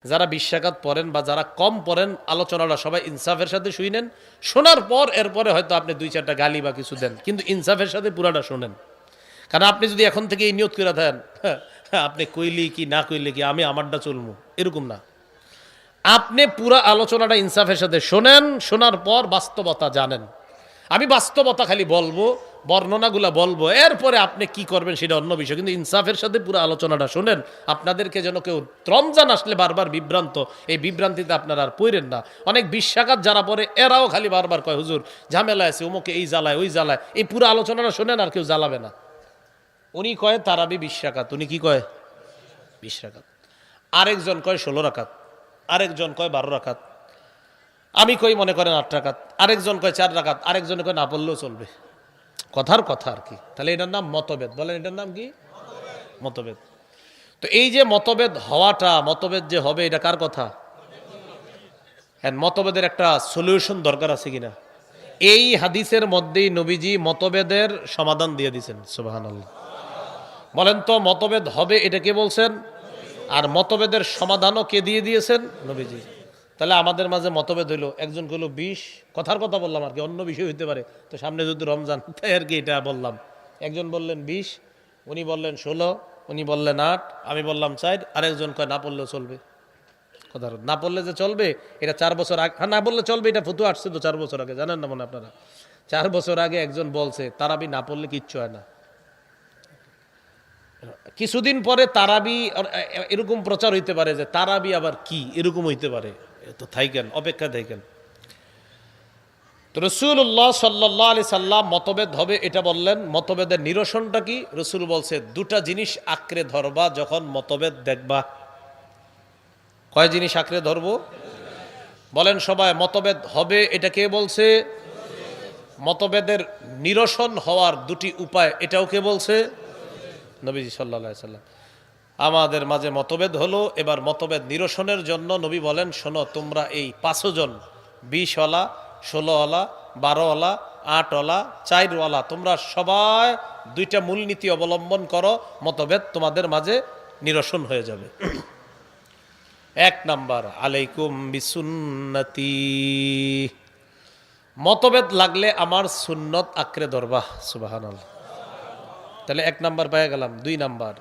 যারা 20 রাকাত পড়েন বা যারা কম পড়েন আলোচনাটা সবাই ইনসাফের সাথে শুনেন। শোনার পর এরপরে হয়তো আপনি 2-4টা গালি বা কিছু দেন, কিন্তু ইনসাফের সাথে পুরাটা শোনেন। কারণ আপনি যদি এখন থেকে এই নিয়ত করে দেন আপনি কইলি কি না কইলি কি আমি আমারটা চলবো, এরকম না। আপনি পুরা আলোচনাটা ইনসাফের সাথে শোনেন, শোনার পর বাস্তবতা জানেন। আমি বাস্তবতা খালি বলবো, বর্ণনাগুলা বলবো, এরপরে আপনি কি করবেন সেটা অন্য বিষয়, কিন্তু ইনসাফের সাথে পুরো আলোচনাটা শোনেন। আপনাদেরকে যেন কেউ রমজান আসলে বারবার বিভ্রান্ত, এই বিভ্রান্তিতে আপনারা আর পড়েন না। অনেক 20 রাকাত যারা পড়ে এরাও খালি বারবার কয় হুজুর ঝামেলা আছে, অমুকে এই জ্বালায় ওই জ্বালায়। এই পুরো আলোচনাটা শোনেন, আর কেউ জ্বালাবে না। উনি কয় তারাবি 20 রাকাত, উনি কি কয় 20 রাকাত। আরেকজন কয় 16 রাকাত, আরেকজন কয় 12 রাকাত, আমি কই মনে করেন 8 রাকাত, আরেকজন কয় 4 রাকাত, আরেকজন কয় না পড়লেও চলবে। কথার কথা আর কি। তাহলে এটার নাম মতভেদ। বলেন এটার নাম কি? মতভেদ। তো এই যে মতভেদ হওয়াটা, মতভেদ যে হবে, এটা কার কথা? হ্যাঁ, মতভেদের একটা সলিউশন দরকার আছে কিনা? এই হাদিসের মধ্যেই নবীজি মতভেদের সমাধান দিয়ে দিয়েছেন। সুবহানাল্লাহ। বলেন তো মতভেদ হবে এটা কে বলছেন? আর মতভেদের সমাধানও কে দিয়ে দিয়েছেন? নবীজি। তাহলে আমাদের মাঝে মতভেদ হইলো, একজন কইলো 20, কথার কথা বললাম আর কি, অন্য বিষয় হইতে পারে, তো সামনে যদি রমজান, তাই আর কি এটা বললাম। একজন বললেন 20, উনি বললেন 16, উনি বললেন 8, আমি বললাম 4, আরেকজন কয় না পড়লেও চলবে। কথা না পড়লে যে চলবে এটা 4 বছর আগে, হ্যাঁ না বললে চলবে এটা ফতুয়া আসছে তো 4 বছর আগে, জানেন না মনে আপনারা? 4 বছর আগে একজন বলছে তারাবি না পড়লে কিচ্ছু হয় না। কিছুদিন পরে তারাবি এরকম প্রচার হইতে পারে যে তারাবি আবার কি, এরকম হইতে পারে। তো থাইকেন, অপেক্ষা থাইকেন। তো রসুল্লাহ সাল্লাল্লাহু আলাইহি সাল্লাম মতভেদ হবে এটা বললেন। মতভেদের নিরসনটা কি? রসুল বলছে 2টা জিনিস আঁকড়ে ধরবা যখন মতভেদ দেখবা। কয় জিনিস আঁকড়ে ধরবো? বলেন সবাই, মতভেদ হবে এটা কে বলছে? মতভেদের নিরসন হওয়ার 2টি উপায়, এটাও কে বলছে? নবীজি সাল্লাল্লাহু আলাইহি সাল্লাম। আমাদের মাঝে মতভেদ হলো, এবার মতভেদ নিরসনের জন্য নবী বলেন শোনো, তোমরা এই 5 জন, 20ওয়ালা, 16ওয়ালা, 12ওয়ালা, 8ওয়ালা, 4ওয়ালা, তোমরা সবাই 2টা মূলনীতি অবলম্বন করো, মতভেদ তোমাদের মাঝে নিরসন হয়ে যাবে। 1 নাম্বার, আলাইকুম বিসুন্নতি, মতভেদ লাগলে আমার সুন্নত আঁকড়ে ধরবা। সুবহানাল্লাহ। তাহলে 1 নাম্বার পেয়ে গেলাম। 2 নাম্বার,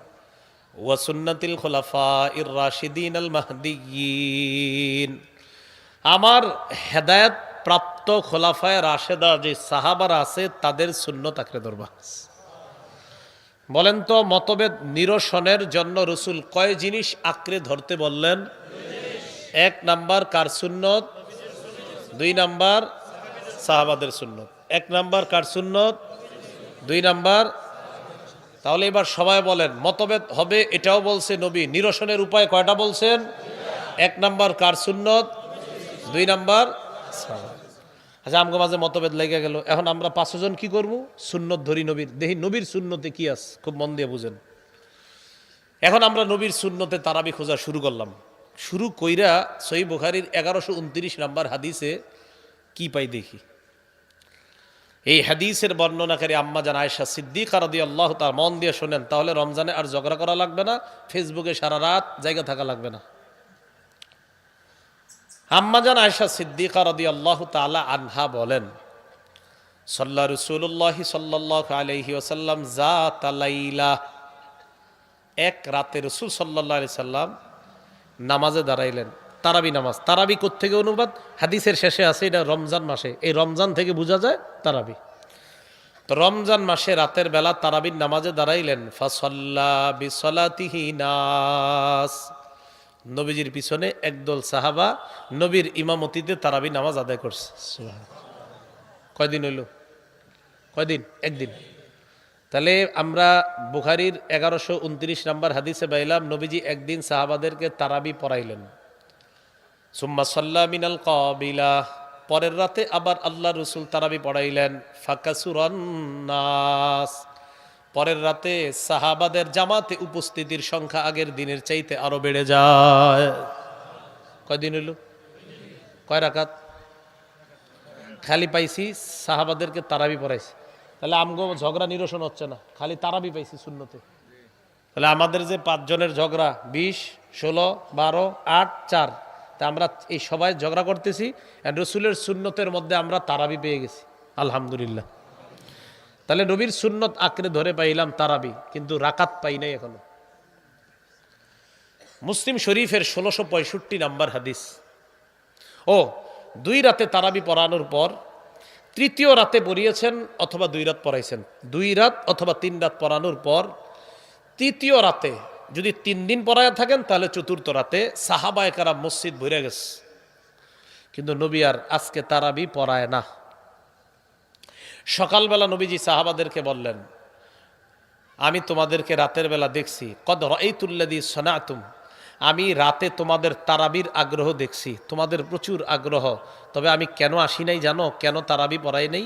ওয়া সুন্নাতিল খুলাফাইর রাশিদিন আল মাহদিয়িন, আমার হেদায়েত প্রাপ্ত খোলাফায়ে রাশেদা যে সাহাবারা আছে তাদের সুন্নত আঁকড়ে ধরবা। বলেন তো মতভেদ নিরসনের জন্য রসুল কয় জিনিস আঁকড়ে ধরতে বললেন? 1 নাম্বার কার সুন্নত? 2 নাম্বার সাহাবাদের সুন্নত। 1 নাম্বার কার সুন্নত? 2 নাম্বার। তাহলে এবার সবাই বলেন মতভেদ হবে এটাও বলছে নবী, নিরসনের উপায় কয়টা বলছেন? 1 নাম্বার কার সুন্নত, 2 নাম্বার সাহাবা। আচ্ছা, আমগো মাঝে মতভেদ লেগে গেল, এখন আমরা 5 জন কি করব? সুন্নত ধরি নবীর, দেখি নবীর সুন্নতে কি আছে, খুব মন দিয়ে বুঝেন। এখন আমরা নবীর সুন্নতে তারাবি খোঁজা শুরু করলাম। শুরু কইরা সহিহ বুখারীর 1129 নাম্বার হাদিসে কি পাই দেখি। এই হাদিসের বর্ণনাকারী আম্মা জান আয়েশা সিদ্দিকা রাদিয়াল্লাহু তাআলা, মন দিয়ে শোনেন, তাহলে রমজানে আর ঝগড়া করা লাগবে না, ফেসবুকে সারা রাত জায়গা থাকা লাগবে না। আম্মা জান আয়েশা সিদ্দিকা রাদিয়াল্লাহু তাআলা আনহা বলেন, সাল্লা রাসূলুল্লাহি সাল্লাল্লাহু আলাইহি ওয়াসাল্লাম যাতা লাইলা, এক রাতে রাসূল সাল্লাল্লাহু আলাইহি সাল্লাম নামাজে দাঁড়াইলেন, তারাবি নামাজ। তারাবি কোত্থেকে অনুবাদ? হাদিসের শেষে আছে এটা রমজান মাসে, এই রমজান থেকে বোঝা যায় তারাবি। তো রমজান মাসে রাতের বেলা তারাবির নামাজে দাঁড়াইলেন। ফাসাল্লা বিসলাতিহি নাস, নবীজির পিছনে একদল সাহাবা নবীর ইমামতিতে তারাবি নামাজ আদায় করছে। কয়দিন হইল? কয়দিন? একদিন। তাহলে আমরা বুখারীর 1129 নাম্বার হাদিসে পাইলাম নবীজি একদিন সাহাবাদেরকে তারাবি পড়াইলেন। সুম্মা সাল্লা মিনাল কাবিলা, পরের রাতে আবার আল্লাহ রসুল তারাবি পড়াইলেন। ফাকাসুরান নাস, পরের রাতে সাহাবাদের জামাতে উপস্থিতির সংখ্যা আগের দিনের চাইতে আরো বেড়ে যায়। কয়দিন হইল? কয় রাকাত? খালি পাইছি সাহাবাদেরকে তারাবি পড়াইছি, তাহলে আমগো ঝগড়া নিরসন হচ্ছে না, খালি তারাবি পাইছি সুন্নতে। তাহলে আমাদের যে 5 জনের ঝগড়া 20, 16, 12, 8, 4। তা আমরা এই সবাই ঝগড়া করতেছি, রসুলের সুন্নতের মধ্যে আমরা তারাবি পেয়ে গেছি, আলহামদুলিল্লাহ। তাহলে নবীর সুন্নত আঁকড়ে ধরে পাইলাম তারাবি, কিন্তু রাকাত পাই নাই এখনো। মুসলিম শরীফের 1665 নাম্বার হাদিস। 2 রাতে তারাবি পড়ানোর পর তৃতীয় রাতে পড়িয়েছেন অথবা 2 রাত পড়াইছেন, 2 রাত অথবা 3 রাত পড়ানোর পর তৃতীয় রাতে যদি 3 দিন পড়ায় থাকেন, তাহলে চতুর্থ রাতে সাহাবায়ে কেরাম মসজিদ ভরে গেছে, কিন্তু নবী আর আজকে তারাবি পড়ায় না। সকালবেলা নবীজি সাহাবাদেরকে বললেন, আমি তোমাদেরকে রাতের বেলা দেখছি, কদ রাআইতুল্লাযী সানাতুম, আমি রাতে তোমাদের তারাবির আগ্রহ দেখছি, তোমাদের প্রচুর আগ্রহ। তবে আমি কেন আসি নাই জানো? কেন তারাবি পড়াই নাই?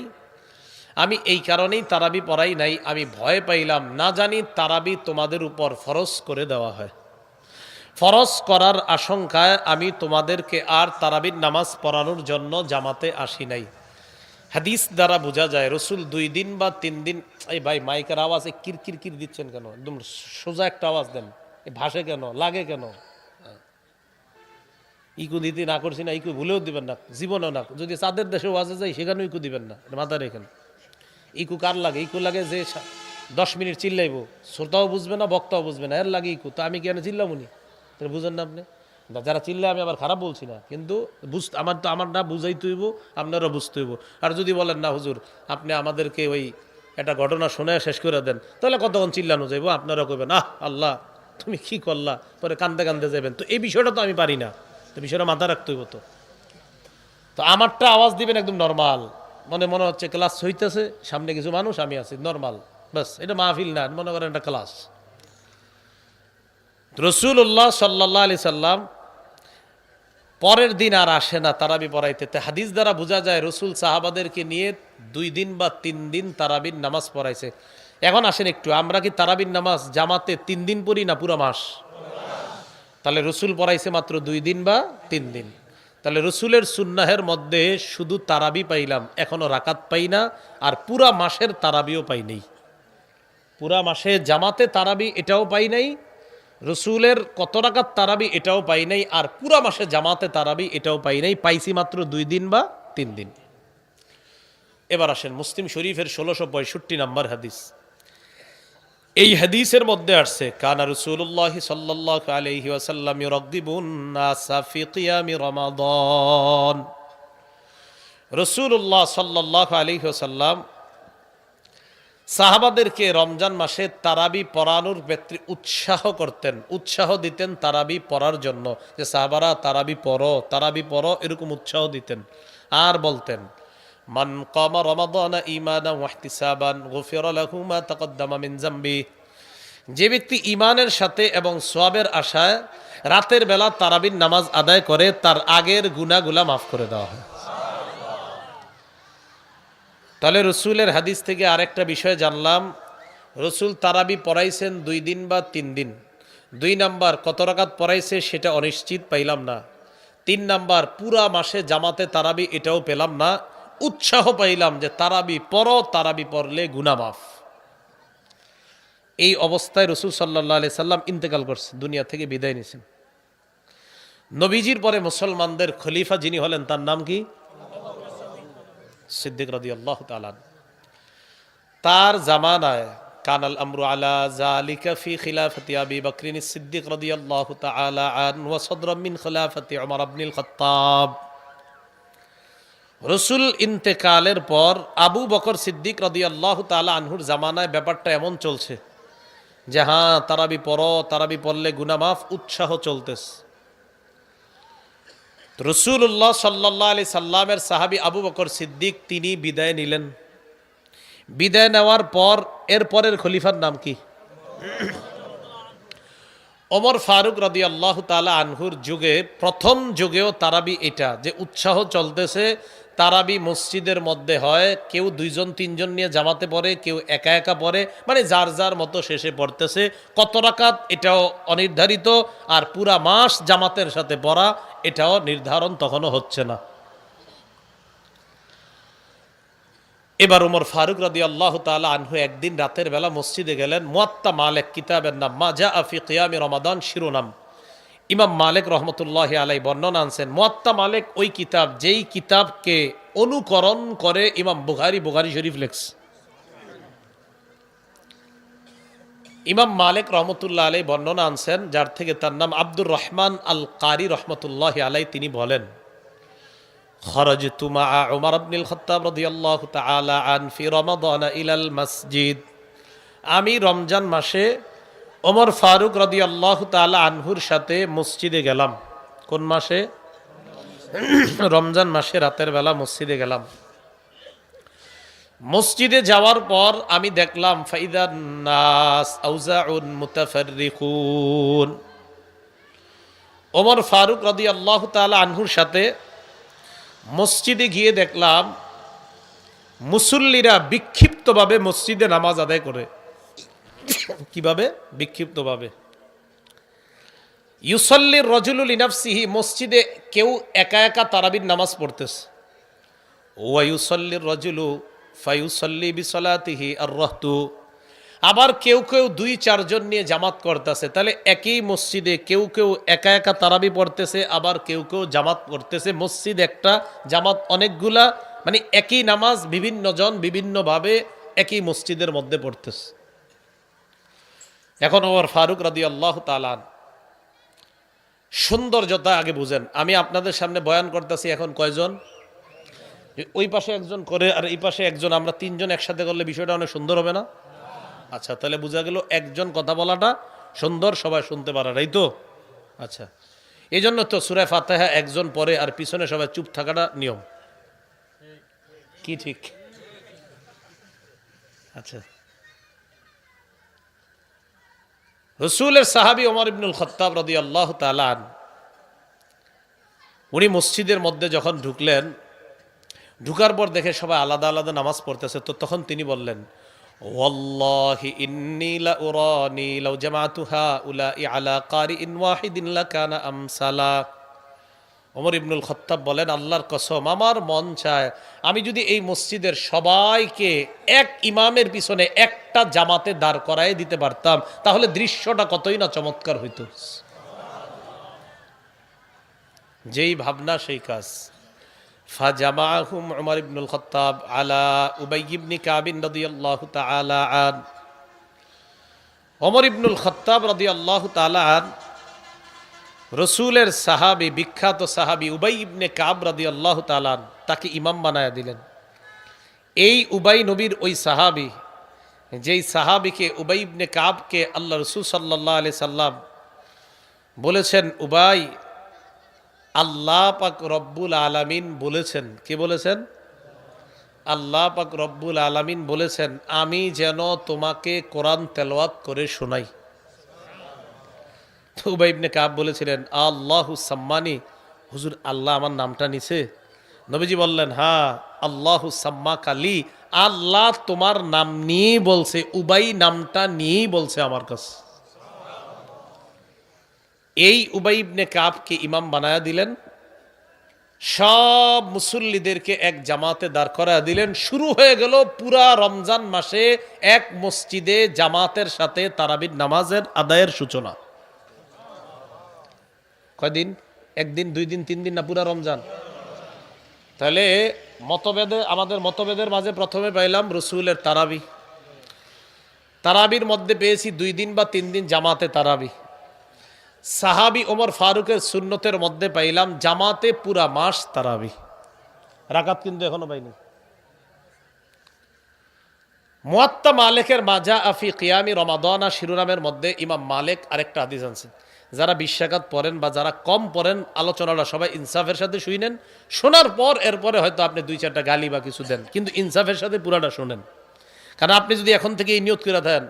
আমি এই কারণেই তারাবি পড়াই নাই, আমি ভয় পাইলাম না জানি তারাবি তোমাদের উপর ফরজ করে দেওয়া হয়। ফরজ করার আশঙ্কায় আমি তোমাদেরকে আর তারাবির নামাজ পড়ানোর জন্য জামাতে আসি নাই। হাদিস দ্বারা বোঝা যায় রসুল 2 দিন বা 3 দিন। এই ভাই মাইকের আওয়াজে কিরকির কির দিচ্ছেন কেন? একদম সোজা একটা আওয়াজ দেন, ভাসে কেন, লাগে কেন? ইকু দিতে না করছি না, ইকু ভুলেও দিবেন না, জীবনেও না। যদি চাঁদের দেশে ওয়াজে যাই সেখানেও ইকু দিবেন না, মাথায় রেখেন। ইকু কার লাগে? ইকু লাগে যে 10 মিনিট চিল্লাইব, শ্রোতাও বুঝবে না, বক্তাও বুঝবে না, এর লাগে ইকু। তো আমি কেন চিল্লামুনি? তাহলে বুঝেন না আপনি? যারা চিল্লে আমি আবার খারাপ বলছি না, কিন্তু আমার না বুঝাইতে হইব, আপনারও বুঝতে হইব। আর যদি বলেন না হুজুর আপনি আমাদেরকে ওই একটা ঘটনা শুনে শেষ করে দেন, তাহলে কতক্ষণ চিল্লানো যাইব, আপনারা কইবেন আহ আল্লাহ তুমি কি করলা, পরে কান্দে কান্দে যাবেন। তো এই বিষয়টা তো আমি পারি না, তো বিষয়টা মাথা রাখতে হইব। তো আমারটা আওয়াজ দিবেন একদম নর্মাল, মনে হচ্ছে ক্লাস হইতেছে, সামনে কিছু মানুষ, আমি আছি, নর্মাল, বাস। এটা মাহফিল না, মনে করেন একটা ক্লাস। রাসূলুল্লাহ সাল্লাল্লাহু আলাইহি সাল্লাম পরের দিন আর আসে না তারাবি পড়াইতে। হাদিস দ্বারা বোঝা যায় রসুল সাহাবাদেরকে নিয়ে 2 দিন বা 3 দিন তারাবির নামাজ পড়াইছে। এখন আসেন একটু, আমরা কি তারাবির নামাজ জামাতে 3 দিন পড়ি না পুরো মাস? তাহলে রসুল পড়াইছে মাত্র 2 দিন বা 3 দিন। তাহলে রসুলের সুন্নাহের মধ্যে শুধু তারাবি পাইলাম, এখনো রাকাত পাই না, আর পুরা মাসের তারাবিও পাই নাই। পুরা মাসে জামাতে তারাবি এটাও পাই নাই, রসুলের কত রাকাত তারাবি এটাও পাই নাই, আর পুরা মাসে জামাতে তারাবি এটাও পাই নাই, পাইছি মাত্র 2 দিন বা 3 দিন। এবার আসেন মুসলিম শরীফের 1665 নাম্বার হাদিস। এই হাদিসের মধ্যে আসছে কানা রাসূলুল্লাহ সাল্লাল্লাহু আলাইহি ওয়াসাল্লাম ইউরাগিবুন নাসা ফি কিয়ামি রমাদান। রাসূলুল্লাহ সাল্লাল্লাহু আলাইহি ওয়াসাল্লাম সাহাবাদেরকে রমজান মাসে তারাবি পড়ানোর ক্ষেত্রে উৎসাহ করতেন, উৎসাহ দিতেন তারাবি পড়ার জন্য, যে সাহাবারা তারাবি পড়ো, এরকম উৎসাহ দিতেন। আর বলতেন মান কামা রমাদান ঈমানান ওয়া ইহতিসাবান গুফিরা লাহু মা তাকদ্দামা মিন যামবি। যে ব্যক্তি ঈমানের সাথে এবং সওয়াবের আশায় রাতের বেলা তারাবির নামাজ আদায় করে, তার আগের গুনাহগুলো মাফ করে দেওয়া হয়। তাহলে রসুলের হাদিস থেকে আরেকটা বিষয় জানলাম, রসুল তারাবি পড়াইছেন 2 দিন বা 3 দিন। 2 নাম্বার কত রাকাত পড়াইছে সেটা অনিশ্চিত, পাইলাম না। 3 নাম্বার পুরা মাসে জামাতে তারাবি এটাও পেলাম না। উৎসাহ পাইলাম যে তারাবি পড়ো, তারাবি পড়লে গুনাহ মাফ। এই অবস্থায় রসুল সাল্লাল্লাহু আলাইহি সাল্লাম ইন্তেকাল করছে, দুনিয়া থেকে বিদায় নিয়েছেন। নবীজির পরে মুসলমানদের খলিফা যিনি হলেন তার নাম কি? সিদ্দিক রাদিয়াল্লাহু তাআলা। তার জামানায় কানাল আমরু আলা যালিকা ফি খিলাফতি আবি বকরিন সিদ্দিক রাদিয়াল্লাহু তাআলা আনহু ওয়া সাদরাম মিন খিলাফতি উমর ইবনুল খাত্তাব। রাসূল ইন্তেকালের পর আবু বকর সিদ্দিক রাদিয়াল্লাহু তাআলা আনহুর জামানায় ব্যাপারটা এমন চলছে যে হ্যাঁ তারাবি পড়ো, তারাবি পড়লে গুনাহ মাফ, উৎসাহ চলতেছে। রাসূলুল্লাহ সাল্লাল্লাহু আলাইহি সাল্লামের সাহাবী আবু বকর সিদ্দিক তিনি বিদায় নিলেন। বিদায় নেওয়ার পর এরপরের খলিফার নাম কি? ওমর ফারুক রাদিয়াল্লাহু তাআলা আনহুর যুগে, প্রথম যুগেও তারাবি এটা যে উৎসাহ চলতেছে, তারাবি মসজিদের মধ্যে হয়, কেউ 2 জন 3 জন নিয়ে জামাতে পড়ে, কেউ একা একা পড়ে, মানে যার যার মতো শেষে পড়তেছে। কত রাকাত এটাও অনির্ধারিত, আর পুরা মাস জামাতের সাথে পড়া এটাও নির্ধারণ তখনও হচ্ছে না। এবার ওমর ফারুক রাদিয়াল্লাহু তাআলা আনহু একদিন রাতের বেলা মসজিদে গেলেন। মুয়াত্তা মালিক কিতাবের নাম মা জাআ ফি কিয়ামি রমাদান শিরোনাম। ইমাম মালিক রহমতুল্লাহ আলাই বর্ণনা আনছেন, মুয়াত্তা মালিক ওই কিতাব যেই কিতাবকে অনুকরণ করে ইমাম বুখারী শরীফ লেখছে। ইমাম মালিক রহমতুল্লাহ আলাই বর্ণনা আনছেন, যার থেকে তার নাম আব্দুর রহমান আল কারি রহমতুল্লাহ আলাই, তিনি বলেন, খরজতু মাআ উমর ইবনুল খাত্তাব রাদিয়াল্লাহু তাআলা আন ফি রমাদান ইলাল মসজিদ। আমি রমজান মাসে ওমর ফারুক রাদিয়াল্লাহু তাআলা আনহুর সাথে মসজিদে গেলাম। কোন মাসে? রমজান মাসে রাতের বেলা মসজিদে গেলাম। মসজিদে যাওয়ার পর আমি দেখলাম ফাইদান নাস আউজাউন মুতাফাররিকুন। ওমর ফারুক রাদিয়াল্লাহু তাআলা আনহুর সাথে মসজিদে গিয়ে দেখলাম মুসল্লিরা বিক্ষিপ্তভাবে মসজিদে নামাজ আদায় করে। কিভাবে? বিক্ষিপ্তভাবে। ইউসাল্লির রাজুলু লিনাফসিহি, মসজিদে কেউ একা একা তারাবির নামাজ পড়তেছে। ওয়া ইউসাল্লির রাজুলু ফায়ুসাল্লি বিসলাতিহি আর-রাহতু, আবার কেউ কেউ 2-4 জন নিয়ে জামাত করতেছে। তাহলে একই মসজিদে কেউ কেউ একা একা তারাবি পড়তেছে, আবার কেউ কেউ জামাত করতেছে। মসজিদ একটা, জামাত অনেকগুলা, মানে একই নামাজ বিভিন্ন জন বিভিন্নভাবে একই মসজিদের মধ্যে পড়তেছে। এখন ওমর ফারুক রাদিয়াল্লাহু তাআলা, সৌন্দর্যতা আগে বুঝেন। আমি আপনাদের সামনে বয়ান করতেছি, এখন কয়জন? ওই পাশে একজন করে আর এই পাশে একজন, আমরা 3 জন একসাথে করলে বিষয়টা অনেক সুন্দর হবে না? আচ্ছা, তাহলে বোঝা গেল একজন কথা বলাটা সুন্দর, সবাই শুনতে পারার, এই তো? আচ্ছা, এই জন্য তো সূরা ফাতিহা একজন পড়ে আর পিছনে সবাই চুপ থাকাটা নিয়ম, কি ঠিক? আচ্ছা, রাসূলের সাহাবী ওমর ইবনুল খাত্তাব রাদিয়াল্লাহু তাআলা আন, উনি মসজিদের মধ্যে যখন ঢুকলেন, ঢুকার পর দেখে সবাই আলাদা আলাদা নামাজ পড়তেছে। তো তখন তিনি বললেন, ওয়াল্লাহি ইন্নী লা উরানি লাউ জামাতু হাউলাই আলা কারিইন ওয়াহিদিন লাকানা আমসালা। ওমর ইবনুল খাত্তাব বলেন, আল্লাহর কসম, আমার মন চায় আমি যদি এই মসজিদের সবাইকে এক ইমামের পিছনে একটা জামাতে দাঁড় করায় দিতে পারতাম, তাহলে দৃশ্যটা কতই না চমৎকার হইতো। যেই ভাবনা সেই কাজ। ফাজামাহুম উমর ইবনুল খাত্তাব আলা উবাই ইবনে কাব রাদিয়াল্লাহু তাআলা আন। ওমর ইবনুল খাত্তাব রাদিয়াল্লাহু তাআলা আন রাসূলের সাহাবী, বিখ্যাত সাহাবী উবাই ইবনে কাব রাদিয়াল্লাহু তাআলা আন, তাকে ইমাম বানায়া দিলেন। এই উবাই নবীর ওই সাহাবী, যেই সাহাবীকে উবাই ইবনে কাবকে আল্লাহ রাসূল সাল্লাল্লাহু আলাইহি সাল্লাম বলেছেন, উবাই, আল্লাহ পাক রব্বুল আলামিন বলেছেন, কি বলেছেন? আল্লাহ পাক রব্বুল আলামিন বলেছেন আমি যেন তোমাকে কোরআন তেলাওয়াত করে শোনাই। তো উবাই ইবনে কাব বলেছিলেন, আল্লাহু সাম্মানি, হুজুর আল্লাহ আমার নামটা নিছে? নবীজি বললেন, হ্যাঁ, আল্লাহু সাম্মাকা লি, আল্লাহ তোমার নাম নিয়েই বলছে, উবাই নামটা নিয়েই বলছে আমার কাছে। এই উবাই ইবনে কাবকে ইমাম বানায়া দিলেন, সব মুসল্লিদেরকে এক জামাতে দাঁড় করায়া দিলেন। শুরু হয়ে গেল পুরা রমজান মাসে এক মসজিদে জামাতের সাথে তারাবির নামাজের আদায়ের সূচনা। কয়দিন? একদিন, 2 দিন, 3 দিন, না পুরা রমজান? তাহলে মতভেদে, আমাদের মতভেদের মাঝে প্রথমে পাইলাম রসুলের তারাবি, তারাবির মধ্যে পেয়েছি 2 দিন বা 3 দিন জামাতে তারাবি। সাহাবী ওমর ফারুকের সুন্নতের মধ্যে পাইলাম জামাতে পুরা মাস তারাবি, রাকাত কিন্তু এখনো পাইনি। মুয়াত্তা মালিকের মাজা আফি কিয়ামি রমাদানা শিরোনামের মধ্যে ইমাম মালিক আরেকটা হাদিস আনছেন। যারা 20 রাকাত পড়েন বা যারা কম পড়েন, আলোচনাটা সবাই ইনসাফের সাথে শুনেন। শোনার পর এরপরে হয়তো আপনি 2-4টা গালি বা কিছু দেন, কিন্তু ইনসাফের সাথে পুরাটা শোনেন। কারণ আপনি যদি এখন থেকে এই নিয়ত করে দেন,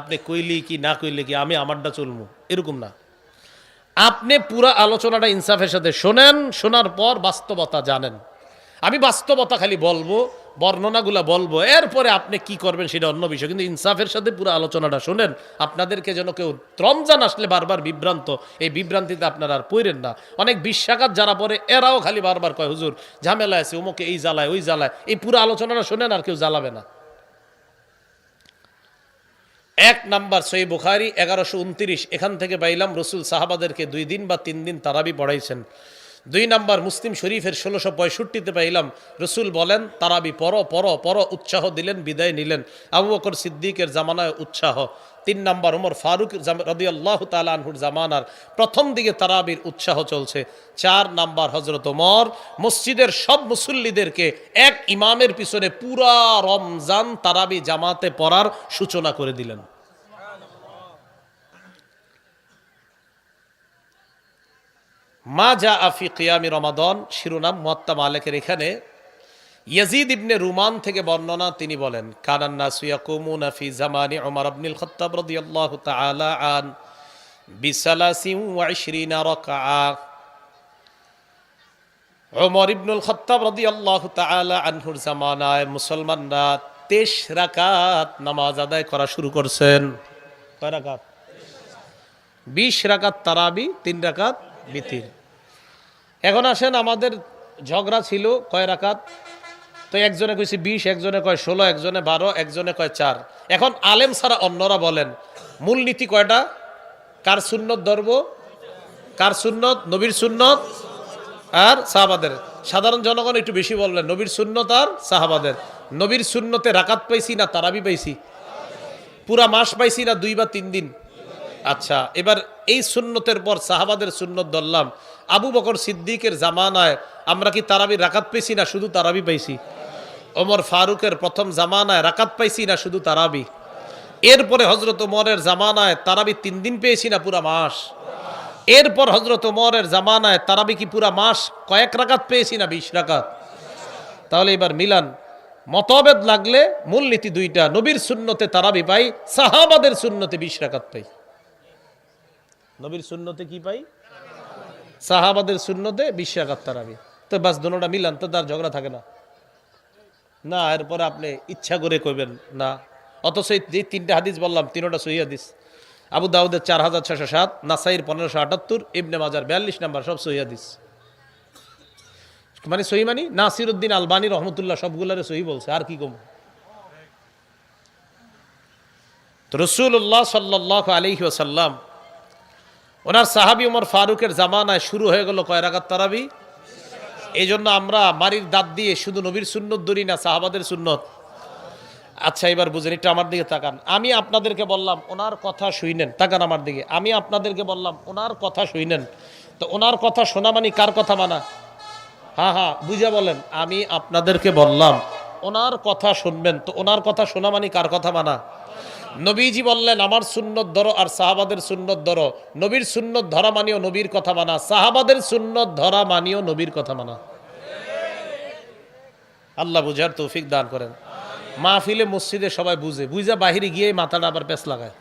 আপনি কইলি কি না কইলে কি আমি আমারটা চলবো, এরকম না। আপনি পুরা আলোচনাটা ইনসাফের সাথে শোনেন, শোনার পর বাস্তবতা জানেন। আমি বাস্তবতা খালি বলবো, বর্ণনাগুলা বলবো, এরপরে আপনি কি করবেন সেটা অন্য বিষয়, কিন্তু ইনসাফের সাথে পুরো আলোচনাটা শোনেন। আপনাদেরকে যেন কেউ রমজান আসলে বারবার বিভ্রান্ত, এই বিভ্রান্তিতে আপনারা আর পড়েন না। অনেক 20 রাকাত যারা পড়ে এরাও খালি বারবার কয়, হুজুর ঝামেলা আছে, ওমকে এই জ্বালায় ওই জ্বালায়। এই পুরো আলোচনাটা শোনেন, আর কেউ জ্বালাবে না। এক নাম্বার সহিহ বুখারী 1129, এখান থেকে পাইলাম রসুল সাহাবাদেরকে 2 দিন বা 3 দিন তারাবি পড়াইছেন। 2 নাম্বার মুসলিম শরীফের 1665-তে পাইলাম রসুল বলেন তারাবি পড়ো পড়ো পড়ো, উৎসাহ দিলেন, বিদায় নিলেন। আবু বকর সিদ্দিকের জামানায় উৎসাহ। 3 নাম্বার ওমর ফারুক রাদিয়াল্লাহু তাআলা আনহুর জামানার প্রথম দিকে তারাবির উৎসাহ চলছে। 4 নাম্বার হযরত ওমর মসজিদের সব মুসল্লিদেরকে এক ইমামের পিছনে পুরা রমজান তারাবি জামাতে পড়ার সূচনা করে দিলেন। মা জা আফি কিয়ামি রমাদান শিরোনাম মুয়াত্তা মালিকের। এখানে ইয়াজিদ ইবনে রুমান থেকে বর্ণনা, তিনি বলেন কানান নাসু ইয়াকুমুনা ফি জামানি উমর ইবনুল খাত্তাব রাদিয়াল্লাহু তাআলা আন বিসালাসিন ওয়া 20 রাকআ। উমর ইবনুল খাত্তাব রাদিয়াল্লাহু তাআলা আনহুর জামানায় মুসলমানরা 23 রাকাত নামাজ আদায় করা শুরু করছেন। কয় রাকাত? 20 রাকাত তারাবি, 3 রাকাত বিতির। এখন আসেন, আমাদের ঝগড়া ছিল কয় রাকাত, তো একজনে কইছে 20, একজনে কয় 16, একজনে 12, একজনে কয় 4। এখন আলেম ছাড়া অন্যরা বলেন মূলনীতি কয়টা? কার সুন্নত ধরব? কার সুন্নত? নবীর সুন্নত আর সাহাবাদের। সাধারণ জনগণ একটু বেশি বললেন নবীর সুন্নত আর সাহাবাদের। নবীর সুন্নতে রাকাত পাইছি না তারাবি পাইছি? পুরা মাস পাইছি না 2 বা 3 দিন? আচ্ছা, এবার এই সুন্নতের পর সাহাবাদের সুন্নত ধরলাম। আবু বকর সিদ্দিকের জামানায় আমরা কি তারাবি রাকাত পাইছি না শুধু তারাবি পাইছি? ওমর ফারুকের প্রথম জামানায় রাকাত পাইছি না শুধু তারাবি? এরপরে হযরত ওমরের জামানায় তারাবি 3 দিন পেয়েছি না পুরা মাস? এরপর হযরত ওমরের জামানায় তারাবি কি পুরা মাস কয়েক রাকাত পেয়েছি না 20 রাকাত? তাহলে এবার মিলান। মতভেদ লাগলে মূলনীতি 2টা, নবীর সুন্নতে তারাবি পাই, সাহাবাদের সুন্নতে 20 রাকাত পাই। নবীর সুন্নতে কি পাই? সাহাবাদের সুন্নতে 20 রাকাত তারাবি। তো বাস দুটোটা মিলান, তো তার ঝগড়া থাকে না। না, এরপরে আপনি ইচ্ছা করে কইবেন না। অথচ যে 3টা হাদিস বললাম 3টা সহিহ হাদিস। আবু দাউদের 4607, নাসাইর 1578, ইবনে মাজার 42 নাম্বার, সব সহিহ হাদিস। মানে সহিহ মানে নাসিরউদ্দিন আলবানী রহমতুল্লাহ সবগুলারে সহিহ বলছে, আর কি কম। তো রাসূলুল্লাহ সাল্লাল্লাহু আলাইহি ওয়াসাল্লাম ওনার সাহাবী ওমর ফারুকের জামানায় শুরু হয়ে গেল কয় রাকাত তারাবি। এই জন্য আমরা মারির দাঁত দিয়ে শুধু নবীর সুন্নত ধরি না, সাহাবাদের সুন্নত। আচ্ছা, এবার বুঝেন, এটা আমার দিকে তাকান। আমি আপনাদেরকে বললাম ওনার কথা শুনেন, তাকান আমার দিকে। আমি আপনাদেরকে বললাম ওনার কথা শুনেন, তো ওনার কথা শোনা মানে কার কথা মানা? হ্যাঁ, বুঝা বলেন। আমি আপনাদেরকে বললাম ওনার কথা শুনবেন, তো ওনার কথা শোনা মানে কার কথা মানা? নবীজি বললেন আমার সুন্নত ধরো আর সাহাবাদের সুন্নত ধরো। নবীর সুন্নত ধরা মানিও নবীর কথা মানা, সাহাবাদের সুন্নত ধরা মানিও নবীর কথা মানা। আল্লাহ বুঝার তৌফিক দান করেন। মাহফিলে মসজিদে সবাই বুঝে বাহিরে গিয়ে মাথাটা আবার পেঁচ লাগায়।